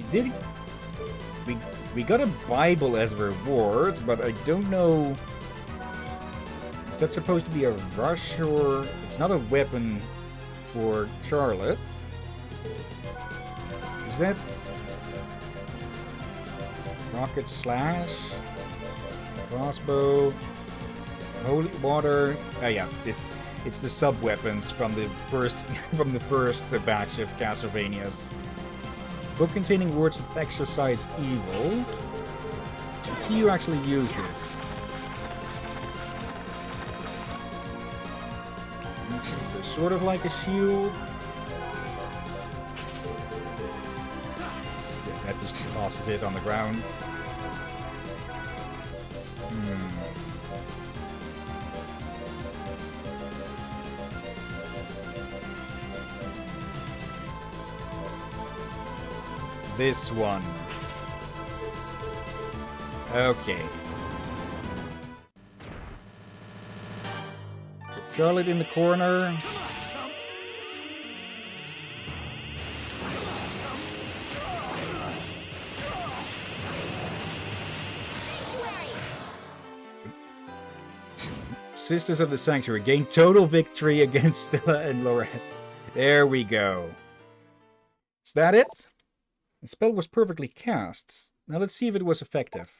We did... We got a Bible as a reward, but I don't know... Is that supposed to be a rush, or... It's not a weapon for Charlotte. Is that... Rocket slash? Crossbow... Holy water... Oh yeah, it's the sub-weapons from the first batch of Castlevanias. Book containing words of exercise evil. Let's see you actually use this. So sort of like a shield. Yeah, that just tosses it on the ground. This one. Okay. Put Charlotte in the corner. Sisters of the Sanctuary gain total victory against Stella and Lorette. There we go. Is that it? The spell was perfectly cast. Now let's see if it was effective.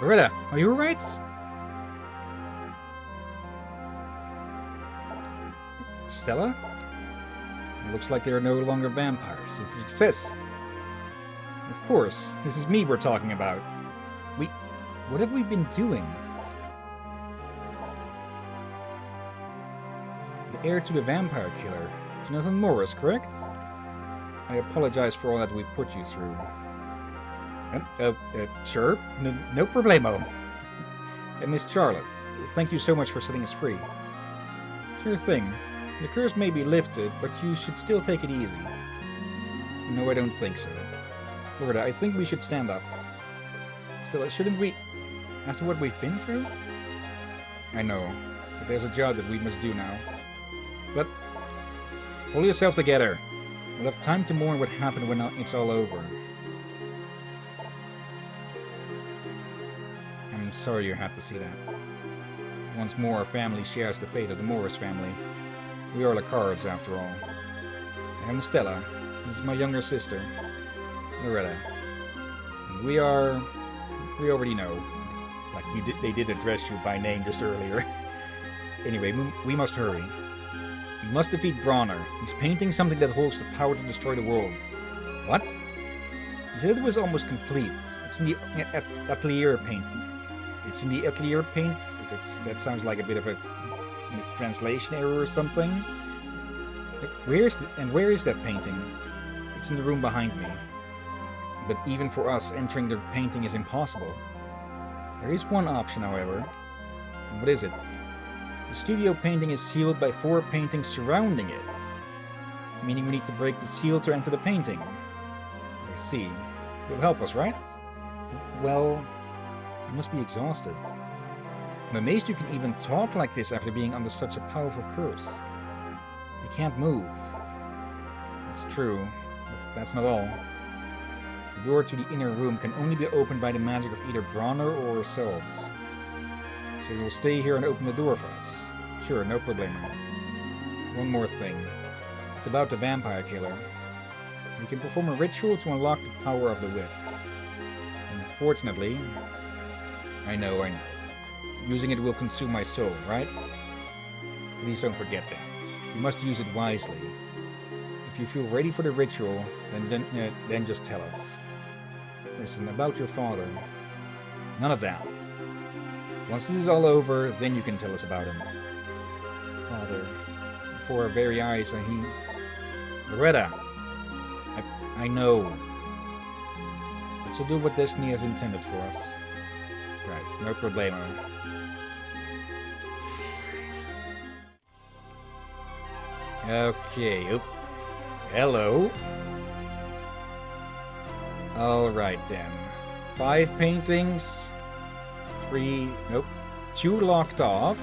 Loretta, are you alright? Stella? It looks like they are no longer vampires. It's a success. Of course, this is me we're talking about. What have we been doing? Heir to the vampire killer. Jonathan Morris, correct? I apologize for all that we put you through. Sure. No problemo. Miss Charlotte, thank you so much for setting us free. Sure thing. The curse may be lifted, but you should still take it easy. No, I don't think so. Loretta, I think we should stand up. Still, shouldn't we... After what we've been through? I know, but there's a job that we must do now. But, pull yourself together. We'll have time to mourn what happened when it's all over. I'm sorry you had to see that. Once more, our family shares the fate of the Morris family. We are the cards, after all. I'm Stella. This is my younger sister, Loretta. And we already know. Like, they did address you by name just earlier. Anyway, we must hurry. We must defeat Bronner. He's painting something that holds the power to destroy the world. What? He said it was almost complete. It's in the atelier paint. It's in the atelier paint? That sounds like a bit of a translation error or something. Where is that painting? It's in the room behind me. But even for us, entering the painting is impossible. There is one option, however. And what is it? The studio painting is sealed by 4 paintings surrounding it. Meaning we need to break the seal to enter the painting. I see. You'll help us, right? Well, you must be exhausted. I'm amazed you can even talk like this after being under such a powerful curse. You can't move. It's true, but that's not all. The door to the inner room can only be opened by the magic of either Bronner or ourselves. So you will stay here and open the door for us. Sure, no problemo. One more thing. It's about the vampire killer. We can perform a ritual to unlock the power of the whip. Unfortunately... I know. Using it will consume my soul, right? Please don't forget that. You must use it wisely. If you feel ready for the ritual, then just tell us. Listen, about your father. None of that. Once this is all over, then you can tell us about him. Father, before our very eyes, and he... Loretta! I know. Let's do what destiny has intended for us. Right, no problemo. Okay, oop. Hello. Alright then. 5 paintings. 3, nope. 2 locked off.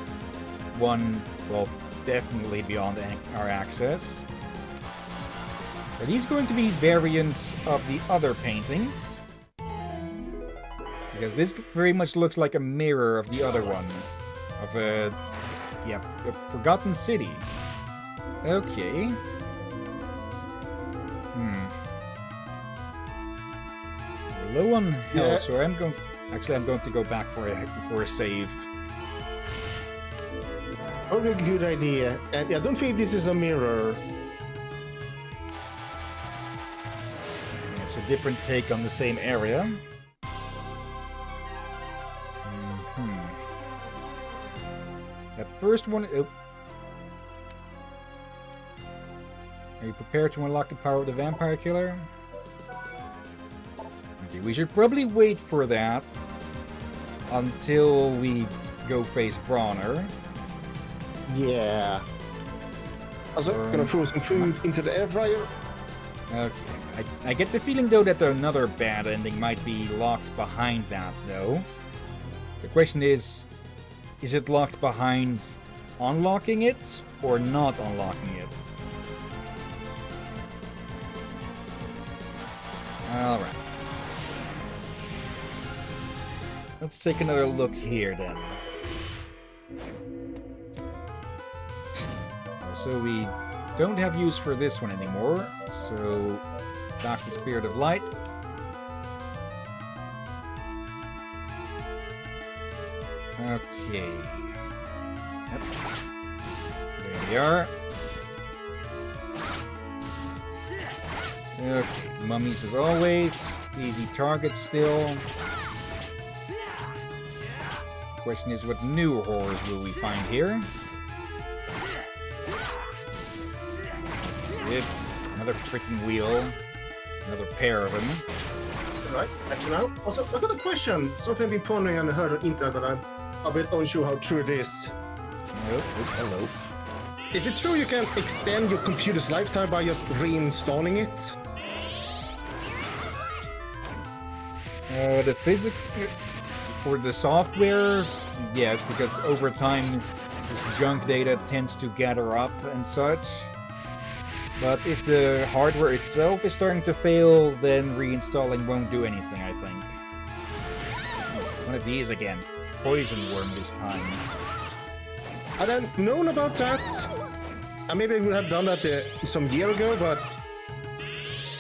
1, well, definitely beyond our access. Are these going to be variants of the other paintings? Because this very much looks like a mirror of the other one. Of a Forgotten City. Okay. We're low on health, so I'm going to go back for a save. Probably a good idea. And I don't think this is a mirror. It's a different take on the same area. That first one... Oh. Are you prepared to unlock the power of the vampire killer? Okay, we should probably wait for that until we go face Bronner. Yeah. Also, gonna throw some food into the air fryer. Okay. I get the feeling, though, that another bad ending might be locked behind that, though. The question is it locked behind unlocking it or not unlocking it? Alright. Let's take another look here, then. So we don't have use for this one anymore, so back to Spirit of Light. Okay. Yep. There we are. Okay, mummies as always. Easy targets still. Question is, what new horrors will we find here? Yep, another freaking wheel. Another pair of them. Right, back to now. Also, I got a question. Something I've been pondering and heard on the internet, but I'm a bit unsure how true it is. Oh, hello. Is it true you can extend your computer's lifetime by just reinstalling it? The physics for the software, yes, because over time this junk data tends to gather up and such. But if the hardware itself is starting to fail, then reinstalling won't do anything, I think. One of these again. Poison worm this time. I hadn't known about that. Maybe I would have done that some year ago, but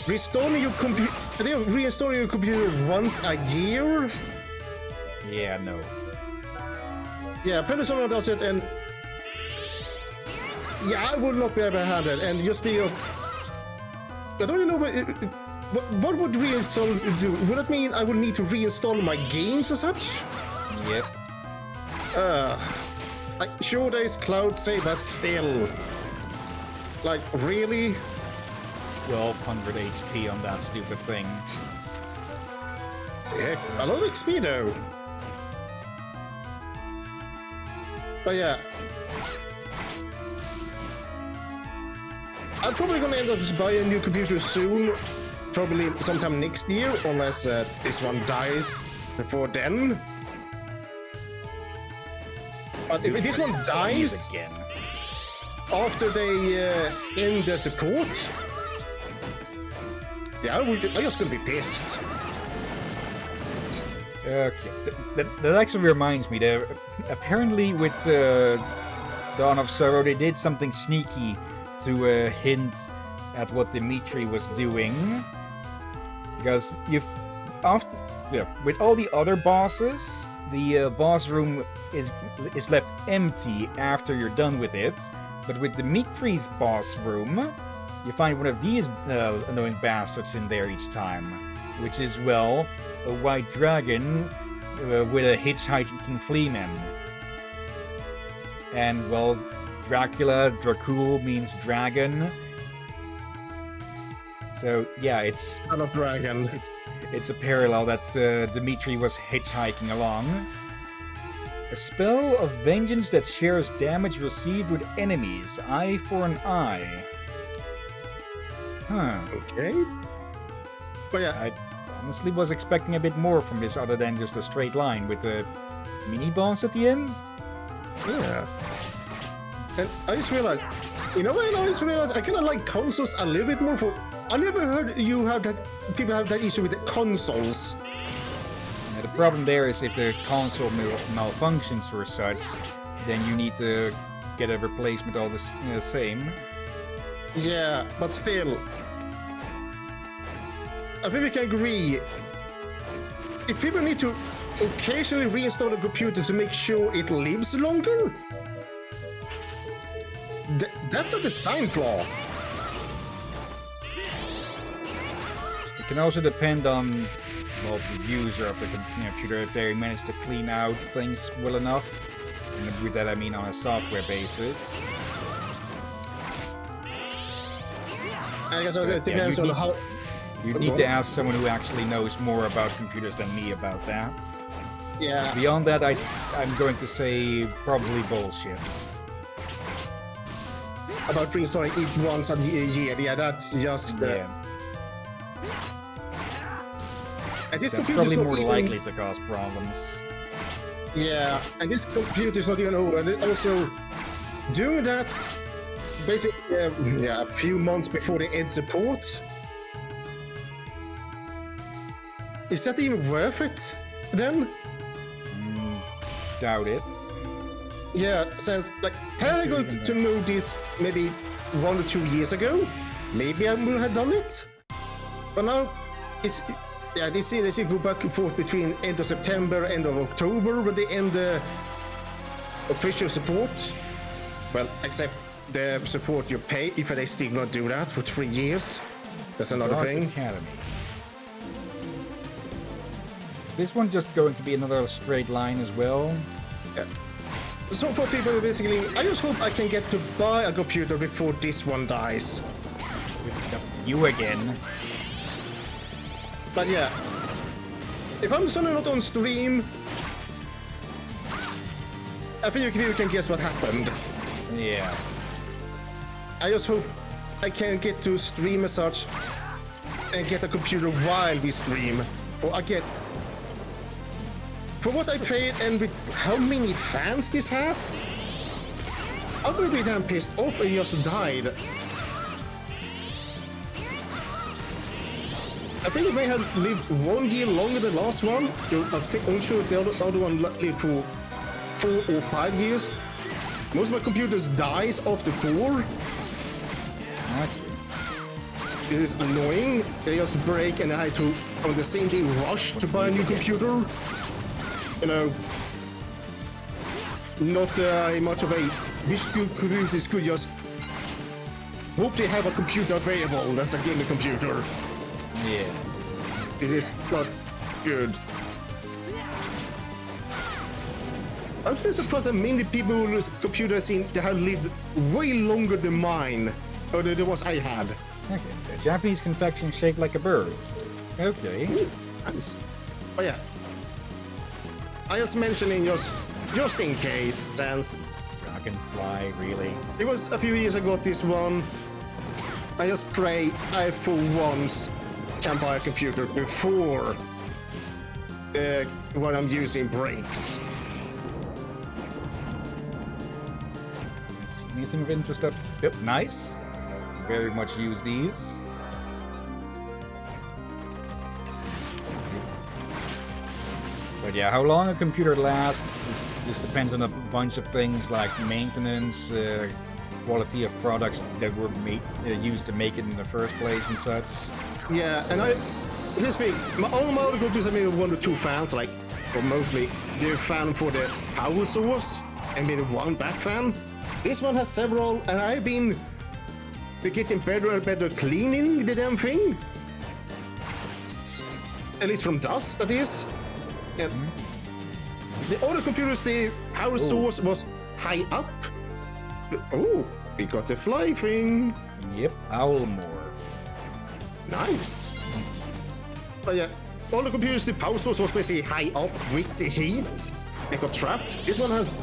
reinstalling your computer once a year? Yeah, no. Yeah, apparently someone does it, and yeah, I would not be able to handle it. And just the I don't even know what would reinstall do. Would that mean I would need to reinstall my games as such? Yep. Like, sure, there is cloud save, but still, like, really? 1200 HP on that stupid thing. Heck, a lot of XP though. But yeah, I'm probably gonna end up just buying a new computer soon, probably sometime next year, unless this one dies before then. But if this one dies again after they end their support, yeah, I'm just gonna be pissed. Okay, that actually reminds me that apparently with Dawn of Sorrow they did something sneaky to hint at what Dimitri was doing, because with all the other bosses, the boss room is left empty after you're done with it, but with Dimitri's boss room, you find one of these annoying bastards in there each time, which is, well, a white dragon with a hitchhiking fleaman. And, well, Dracul means dragon. So, yeah, it's... Son of dragon. It's a parallel that Dimitri was hitchhiking along. A spell of vengeance that shares damage received with enemies, eye for an eye. Huh. Okay. But yeah, I honestly was expecting a bit more from this other than just a straight line with the mini-boss at the end. Yeah. And I just realized, you know what? I just realized I kind of like consoles a little bit more. I never heard you have that. People have that issue with the consoles. Now, the problem there is if the console malfunctions or such, then you need to get a replacement all the same. Yeah, but still, I think we can agree. If people need to occasionally reinstall a computer to make sure it lives longer, that's a design flaw. It can also depend on, well, the user of the computer, if they manage to clean out things well enough. And with that I mean on a software basis. I guess it depends on how... You need to ask someone who actually knows more about computers than me about that. Yeah. Beyond that, I'm going to say probably bullshit. About reinstalling it once a year, yeah, that's just... Yeah. And this That's computer's probably not more even... likely to cause problems. Yeah, and this computer's not even old, and also doing that basically a few months before the end support. Is that even worth it then? Doubt it. Yeah, since like had I got to know this maybe 1 or 2 years ago, maybe I would have done it. But now it's they say go back and forth between end of September, end of October when they end the official support. Well, except the support you pay if they still not do that for 3 years. That's another thing. Academy. Is this one just going to be another straight line as well? Yeah. So for people basically, I just hope I can get to buy a computer before this one dies. You again. But yeah, if I'm suddenly not on stream, I think you can guess what happened. Yeah. I just hope I can get to stream as such and get a computer while we stream. Or I get... For what I paid and with how many fans this has, I would be damn pissed off and just died. I think it may have lived 1 year longer than the last one. I think I'm sure if the other one lived for 4 or 5 years. Most of my computers dies after 4. This is annoying. They just break and I had to on the same day rush to buy a new computer. You know, not much of a which computers could just hope they have a computer available that's a gaming computer. Yeah. This is not good. I'm still surprised that many people whose computers they have lived way longer than mine, or the ones I had. Okay. A Japanese confection shaped like a bird. Okay. Ooh, nice. Oh yeah. I just mentioning just in case, since Dragonfly, really? it was a few years I got this one. I just pray I for once can buy a computer before what I'm using breaks. Let's see, anything of interest up? Yep, nice. Very much use these. But yeah, how long a computer lasts just depends on a bunch of things like maintenance, quality of products that were used to make it in the first place and such. Yeah, and this thing, all my other computers have maybe 1 or 2 fans, like, or mostly they're fan for the power source and maybe 1 back fan. This one has several, and I've been getting better and better cleaning the damn thing. At least from dust, that is. And the other computers, the power source was high up. Oh, we got the fly thing. Yep, Owlmore. Nice. But yeah, all the computers, the power source was basically high up with the heat. They got trapped. This one has,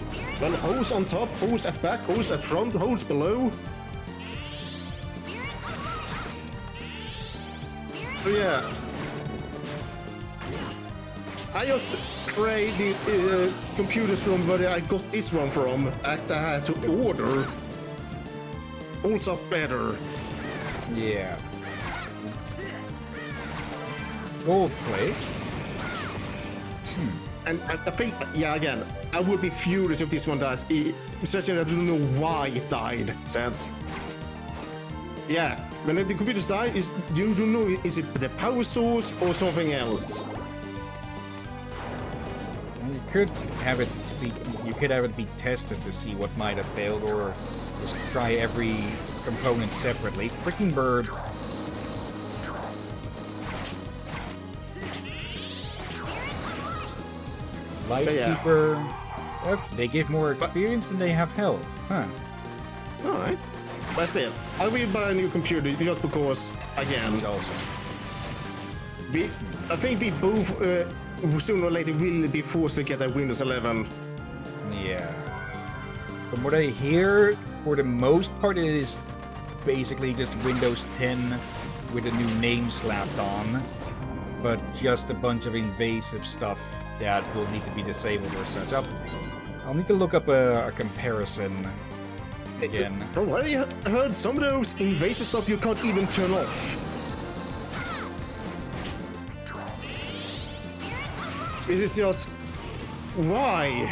well, hose on top, hose at back, hose at front, hose below. So yeah, I just pray the computers from where I got this one from that I had to order holds up better. Yeah. Gold plate. And I think, yeah, again, I would be furious if this one dies, especially I don't know why it died. Since, yeah, when the computers die, you don't know, is it the power source or something else? You could have it be tested to see what might have failed, or just try every component separately. Freaking birds. Lightkeeper. Oh, they give more experience and they have health. Huh. Alright. But still, I will buy a new computer just because, again, Also. I think we both sooner or later will be forced to get a Windows 11. Yeah. From what I hear, for the most part, it is basically just Windows 10 with a new name slapped on, but just a bunch of invasive stuff that will need to be disabled or such. I'll need to look up a comparison again. From what I heard, some of those invasive stuff you can't even turn off. This is just... why?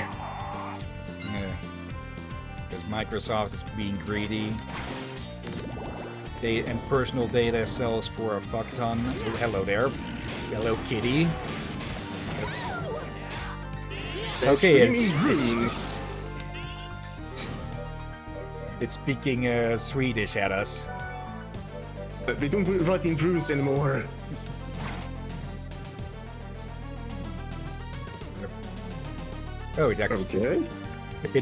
Yeah. Because Microsoft is being greedy. And personal data sells for a fuck ton. Oh, hello there. Hello, kitty. Okay, it's speaking Swedish at us. But they don't write in runes anymore. Oh, it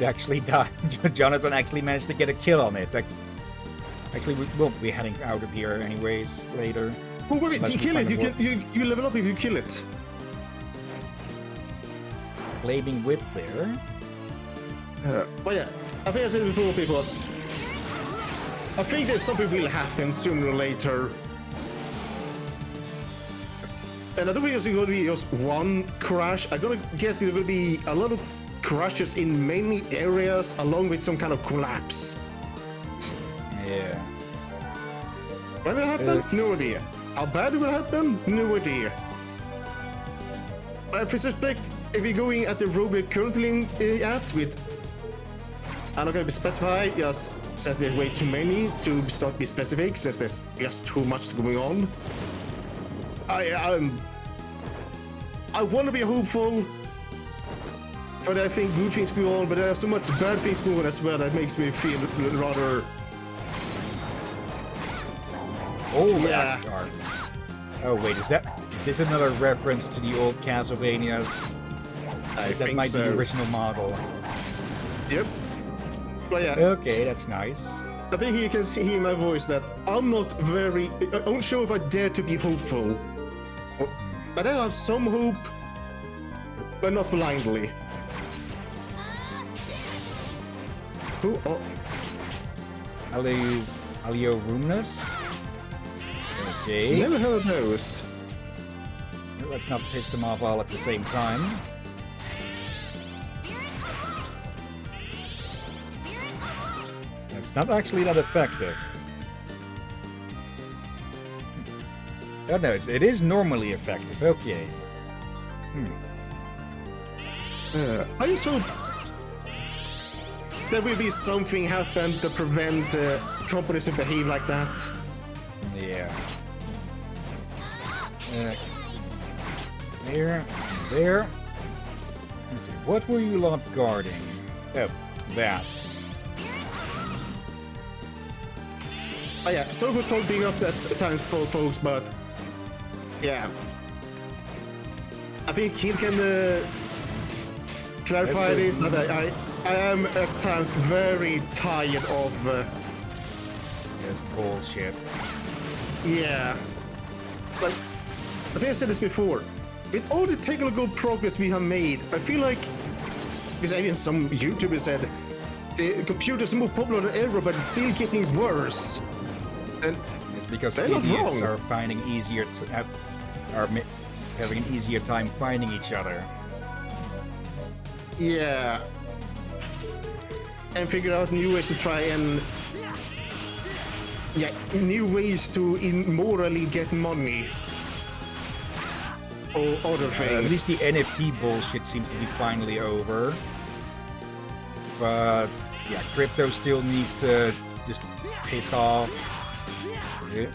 actually died. Jonathan actually managed to get a kill on it. Actually, we won't be heading out of here anyways later. Oh, wait, you kill it. You level up if you kill it. Flaming whip there. But yeah, I think I said it before, people. I think that something will happen sooner or later. And I don't think it's going to be just one crash. I'm going to guess there will be a lot of crashes in many areas along with some kind of collapse. Yeah. When it happen? No idea. How bad it will happen? No idea. I suspect if we're going at the road we're currently at with... I'm not going to be specified, just since there's way too many to start be specific, since there's just too much going on. I want to be hopeful, but I think good things go on, but there are so much bad things going on as well that makes me feel rather... Oh, yeah. Oh wait, is this another reference to the old Castlevanias? That might be the original model. Yep. But yeah. Okay, that's nice. I think you can hear in my voice that I'm not sure if I dare to be hopeful. But I have some hope, but not blindly. Who? Oh. Alio Rumnus? Okay. Never heard of those. Let's not piss them off all at the same time. It's not actually that effective. Oh no, it is normally effective. Okay. I just hope there will be something happen to prevent companies to behave like that. Yeah. There. Okay, what were you lot guarding? Oh, that. Oh yeah, so good for being up at times, folks, but yeah. I think he can clarify this, that I am at times very tired of... This bullshit. Yeah. Like, I think I said this before. With all the technical progress we have made, I feel like, because even some YouTubers said, the computers are more popular than ever, but it's still getting worse. And it's because idiots are finding easier to are having an easier time finding each other. Yeah. And figure out new ways to try and new ways to immorally get money or other At things. least the NFT bullshit seems to be finally over. But yeah, crypto still needs to just piss off. Yeah.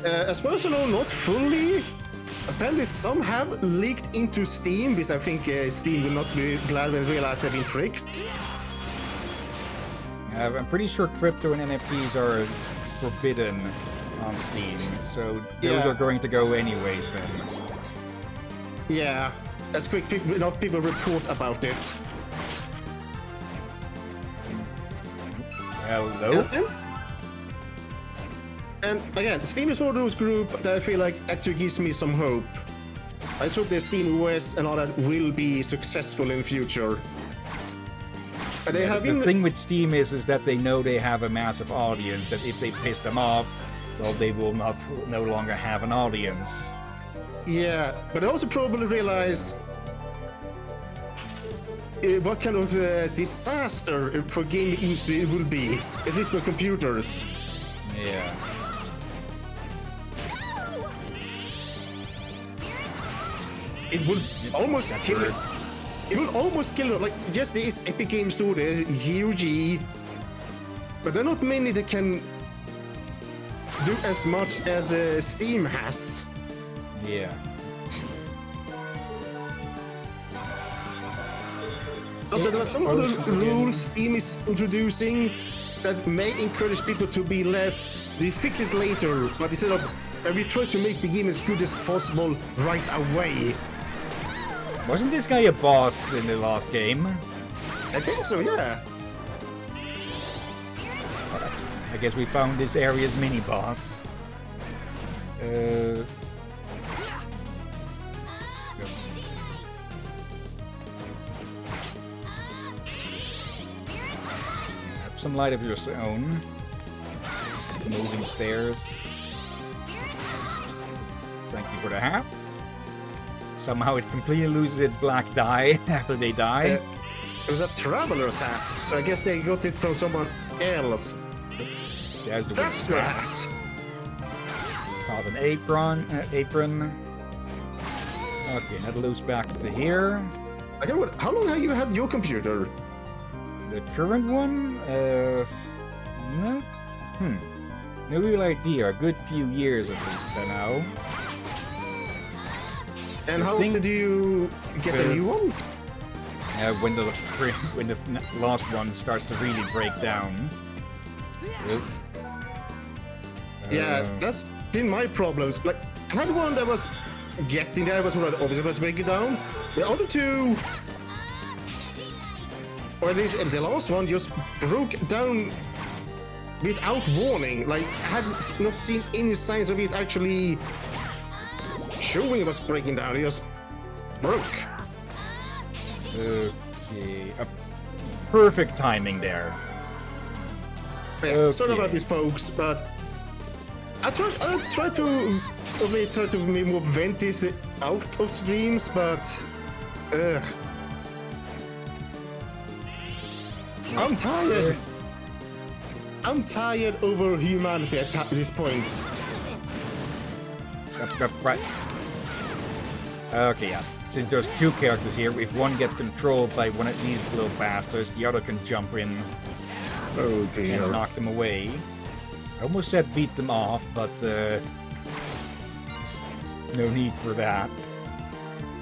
As far as I know, not fully. Apparently, some have leaked into Steam, which I think Steam will not be glad when they realize they've been tricked. I'm pretty sure crypto and NFTs are forbidden on Steam, so those are going to go anyways then. Yeah, as quick enough people report about it. Hello? And again, Steam is one of those groups that I feel like actually gives me some hope. I hope the Steam OS and all that will be successful in the future. And they have The been... thing with Steam is that they know they have a massive audience, that if they piss them off, well, they will no longer have an audience. Yeah, but I also probably realize what kind of disaster for gaming industry it will be, at least for computers. Yeah. It will almost kill it. It will almost kill it. Like, yes, there is Epic Games Store, there's UG, but there are not many that can do as much as Steam has. Yeah. Also, there are some other rules Steam is introducing that may encourage people to be less. We fix it later, but instead of we try to make the game as good as possible right away. Wasn't this guy a boss in the last game? I think so, yeah. I guess we found this area's mini-boss. Have some light of your own. Moving stairs. Thank you for the hats. Somehow it completely loses its black dye after they die. It was a traveler's hat, so I guess they got it from someone else. That's the hat. Called an apron. Okay, that loops back to here. How long have you had your computer? The current one? No? No real idea. A good few years at least by now. And how did you get a new one? When the last one starts to really break down. Yeah, that's been my problems. Like, I had one that was getting there, was obviously was breaking down. The other two, or at least the last one, just broke down without warning. Like, I had not seen any signs of it actually showing it was breaking down. It just broke. Okay, perfect timing there. Yeah, sorry about this, folks, but I try to be more vent this out of streams, but I'm tired. I'm tired over humanity at this point. Right. Okay, yeah. Since there's two characters here, if one gets controlled by one of these little bastards, the other can jump in and knock them away. I almost said beat them off, but no need for that.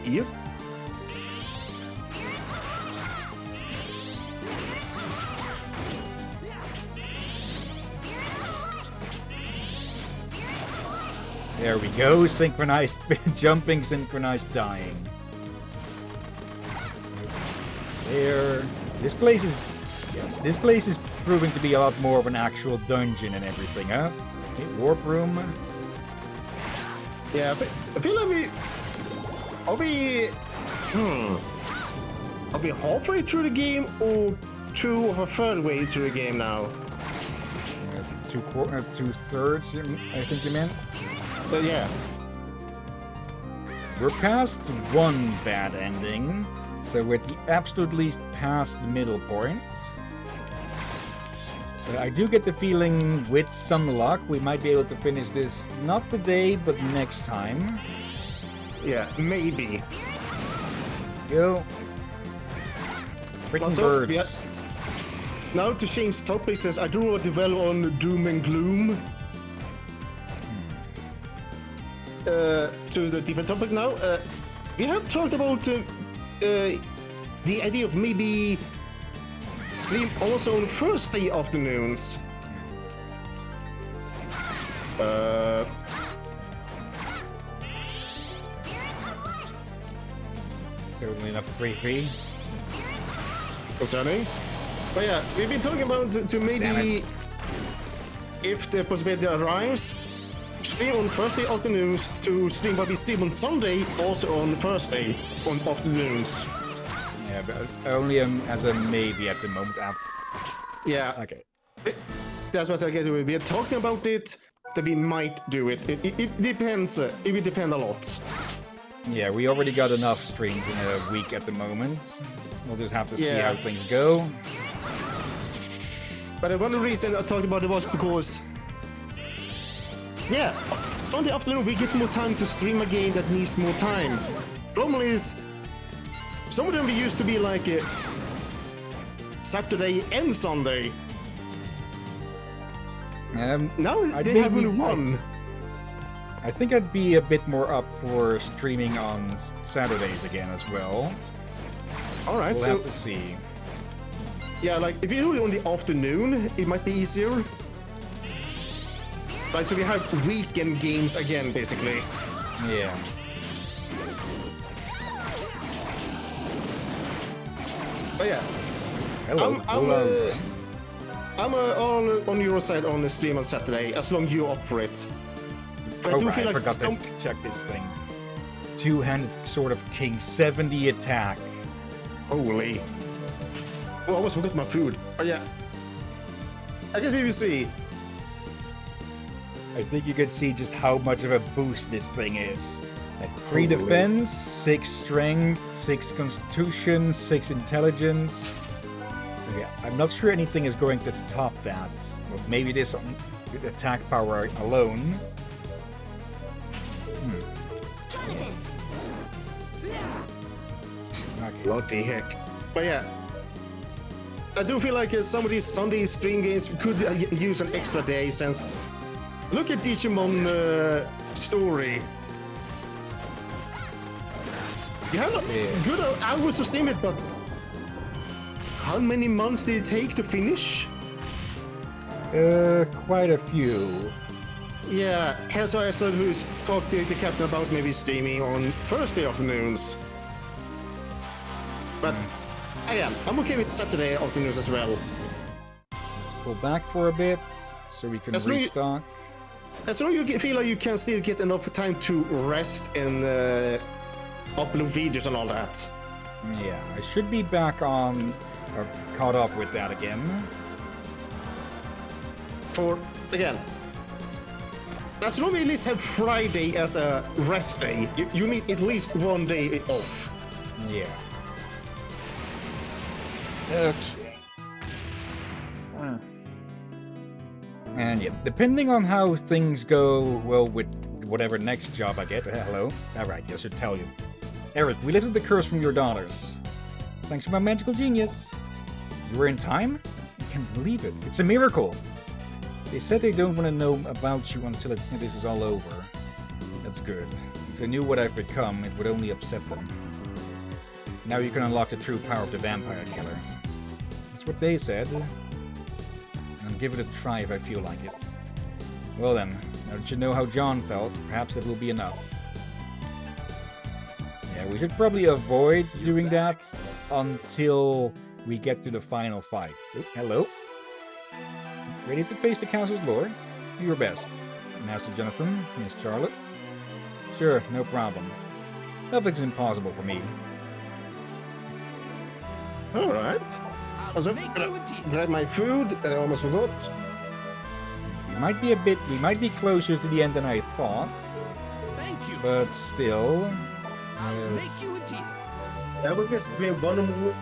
Yep. There we go, synchronized jumping, synchronized dying. There. This place is proving to be a lot more of an actual dungeon and everything, huh? Okay, warp room. Yeah, I feel like I'll be halfway through the game or a third way through the game now. Two-thirds, I think you meant? But yeah. We're past one bad ending, so we're at the absolute least past the middle points. I do get the feeling, with some luck, we might be able to finish this not today, but next time. Yeah, maybe. Yo. Freaking Also, birds. yeah. Now to change topics, since I do not dwell on doom and gloom. To the different topic now. We have talked about the idea of maybe stream also on Thursday afternoons. Totally enough for 3-3. Concerning. But yeah, we've been talking about to maybe, if the possibility arrives, stream on Thursday afternoons to stream, but we stream on Sunday also on Thursday on afternoons. Yeah, but only as a maybe at the moment. Yeah. Okay. That's what I get to. We are talking about it, that we might do it. It depends. It will depend a lot. Yeah, we already got enough streams in a week at the moment. We'll just have to see how things go. But one reason I talked about it was because, yeah, Sunday afternoon we get more time to stream a game that needs more time. Problem is, some of them we used to be like Saturday and Sunday. Now they have only one. I think I'd be a bit more up for streaming on Saturdays again as well. Alright, we'll so have to see. Yeah, like if you do it on the afternoon, it might be easier. Like, so we have weekend games again, basically. Yeah. But yeah. Hello. I'm all on your side on the stream on Saturday, as long as you're up for it. But I do feel like forgot to check this thing. Two-handed Sword of King, 70 attack. Holy. Oh, I almost forgot my food. But yeah. I guess we will see. I think you can see just how much of a boost this thing is. Like 3 defense, 6 strength, 6 constitution, 6 intelligence. Okay, I'm not sure anything is going to top that. But maybe this on attack power alone. Okay. What the heck? But yeah. I do feel like some of these Sunday stream games could use an extra day, since look at Digimon story. You had good hours to stream it, but how many months did it take to finish? Quite a few. Yeah, as I said, who's talked to the captain about maybe streaming on Thursday afternoons. But I'm okay with Saturday afternoons as well. Let's pull back for a bit so we can restock. As long as you feel like you can still get enough time to rest and upload videos and all that. Yeah, I should be back on, or caught up with that again. Again, as long as you at least have Friday as a rest day, you need at least one day off. Yeah. Okay. And yeah, depending on how things go, well, with whatever next job I get. Hello. Alright, I should tell you. Eric, we lifted the curse from your daughters. Thanks to my magical genius. You were in time? I can't believe it. It's a miracle. They said they don't want to know about you until this is all over. That's good. If they knew what I've become, it would only upset them. Now you can unlock the true power of the vampire killer. That's what they said. I'll give it a try if I feel like it. Well then, now that you know how John felt, perhaps it will be enough. Yeah, we should probably avoid doing that until we get to the final fight. Oh, hello. Ready to face the Council's Lords? Do your best. Master Jonathan, Miss Charlotte? Sure, no problem. Nothing's impossible for me. Alright. Also, grab my food, I almost forgot. We might be closer to the end than I thought. Thank you. But still... I'll make you a tea. I will just be one more...